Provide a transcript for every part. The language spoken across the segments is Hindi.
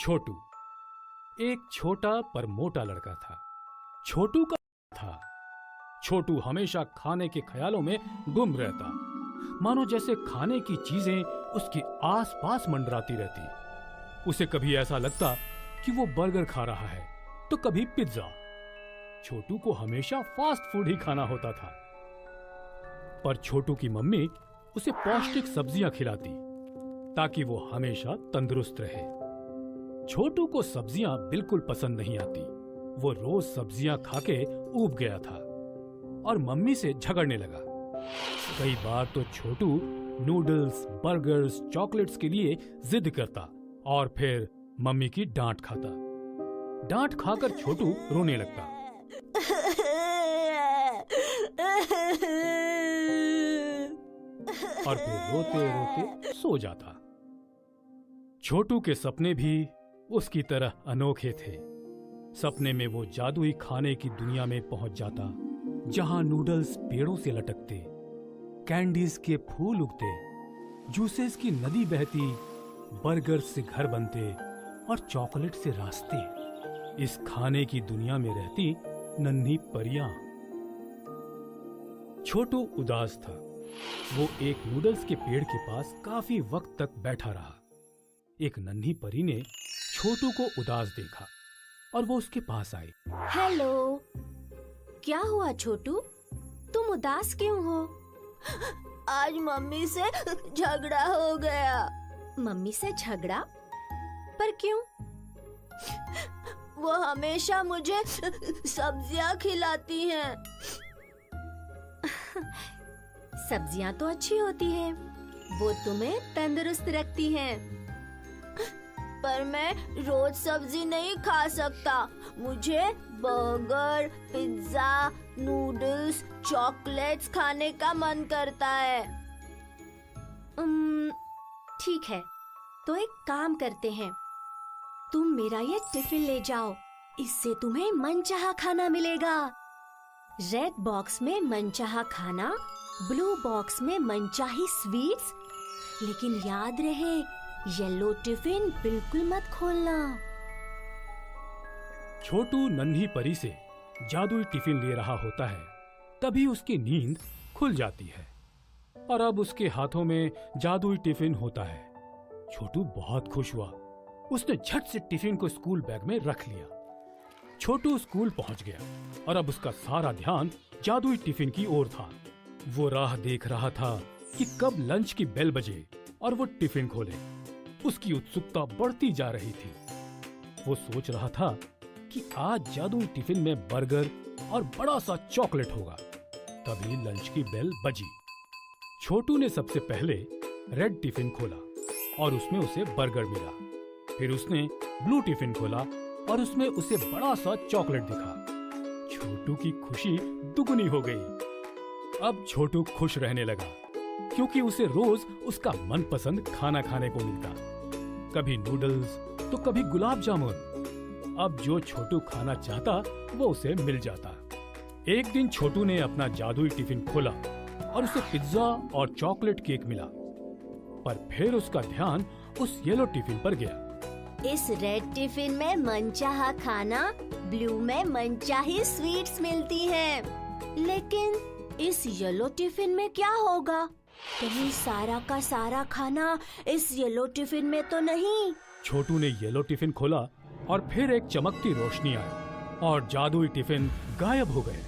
छोटू एक छोटा पर मोटा लड़का था। छोटू का था। छोटू हमेशा खाने के ख्यालों में गुम रहता, मानो जैसे खाने की चीजें उसके आसपास मंडराती रहती। उसे कभी ऐसा लगता कि वो बर्गर खा रहा है तो कभी पिज्जा। छोटू को हमेशा फास्ट फूड ही खाना होता था। पर छोटू की मम्मी उसे पौष्टिक सब्जियां खिलाती ताकि वो हमेशा तंदुरुस्त रहे। छोटू को सब्जियां बिल्कुल पसंद नहीं आती। वो रोज सब्जियां खाके ऊब गया था और मम्मी से झगड़ने लगा। कई बार तो छोटू नूडल्स, बर्गर्स, चॉकलेट्स के लिए जिद करता और फिर मम्मी की डांट खाता। डांट खाकर छोटू रोने लगता और फिर रोते रोते सो जाता। छोटू के सपने भी उसकी तरह अनोखे थे। सपने में वो जादुई खाने की दुनिया में पहुंच जाता, जहां नूडल्स पेड़ों से लटकते, कैंडीज के फूल उगते, जूसेस की नदी बहती, बर्गर से घर बनते और चॉकलेट से रास्ते। इस खाने की दुनिया में रहती नन्ही परियां। छोटू उदास था। वो एक नूडल्स के पेड़ के पास काफी वक्त तक बैठा रहा। एक नन्ही परी ने छोटू को उदास देखा और वो उसके पास आई। हेलो, क्या हुआ छोटू? तुम उदास क्यों हो? आज मम्मी से झगड़ा हो गया। मम्मी से झगड़ा? पर क्यों? वो हमेशा मुझे सब्जियां खिलाती हैं। सब्जियां तो अच्छी होती हैं, वो तुम्हें तंदुरुस्त रखती हैं। पर मैं रोज सब्जी नहीं खा सकता। मुझे बर्गर, पिज्जा, नूडल्स, चॉकलेट्स खाने का मन करता है। ठीक है, तो एक काम करते हैं। तुम मेरा ये टिफिन ले जाओ, इससे तुम्हें मनचाहा खाना मिलेगा। रेड बॉक्स में मनचाहा खाना, ब्लू बॉक्स में मनचाही स्वीट्स। लेकिन याद रहे, येलो टिफिन बिल्कुल मत खोलना। छोटू नन्ही परी से जादुई टिफिन ले रहा होता है, तभी उसकी नींद खुल जाती है और अब उसके हाथों में जादुई टिफिन होता है। छोटू बहुत खुश हुआ। उसने झट से टिफिन को स्कूल बैग में रख लिया। छोटू स्कूल पहुंच गया और अब उसका सारा ध्यान जादुई टिफिन की ओर था। वो राह देख रहा था कि कब लंच की बेल बजे और वो टिफिन खोले। उसकी उत्सुकता बढ़ती जा रही थी। वो सोच रहा था कि आज जादुई टिफिन में बर्गर और बड़ा सा चॉकलेट होगा। तभी लंच की बेल बजी। छोटू ने सबसे पहले रेड टिफिन खोला और उसमें उसे बर्गर मिला। फिर उसने ब्लू टिफिन खोला और उसमें उसे बड़ा सा चॉकलेट दिखा। छोटू की खुशी दुगनी हो गई। अब छोटू खुश रहने लगा क्योंकि उसे रोज उसका मनपसंद खाना खाने को मिलता, कभी नूडल्स तो कभी गुलाब जामुन। अब जो छोटू खाना चाहता वो उसे मिल जाता। एक दिन छोटू ने अपना जादुई टिफिन खोला और उसे पिज्जा और चॉकलेट केक मिला। पर फिर उसका ध्यान उस येलो टिफिन पर गया। इस रेड टिफिन में मनचाहा खाना, ब्लू में मनचाही स्वीट्स मिलती हैं। लेकिन इस येलो टिफिन में क्या होगा? कहीं सारा का सारा खाना इस येलो टिफिन में तो नहीं? छोटू ने येलो टिफिन खोला और फिर एक चमकती रोशनी आई और जादुई टिफिन गायब हो गए।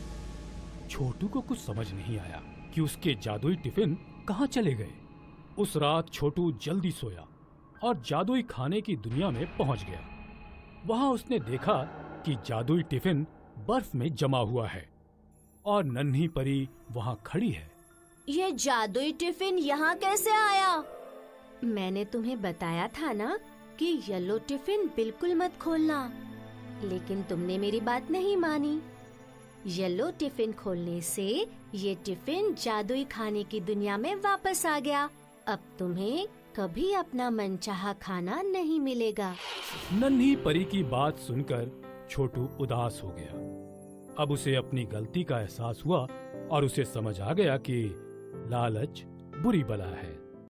छोटू को कुछ समझ नहीं आया कि उसके जादुई टिफिन कहाँ चले गए। उस रात छोटू जल्दी सोया और जादुई खाने की दुनिया में पहुंच गया। वहां उसने देखा कि जादुई टिफिन बर्फ में जमा हुआ है और नन्ही परी वहां खड़ी है। ये जादुई टिफिन यहाँ कैसे आया? मैंने तुम्हें बताया था ना कि येलो टिफिन बिल्कुल मत खोलना, लेकिन तुमने मेरी बात नहीं मानी। येलो टिफिन खोलने से ये टिफिन जादुई खाने की दुनिया में वापस आ गया। अब तुम्हें कभी अपना मनचाहा खाना नहीं मिलेगा। नन्ही परी की बात सुनकर छोटू उदास हो गया। अब उसे अपनी गलती का एहसास हुआ और उसे समझ आ गया कि लालच बुरी बला है।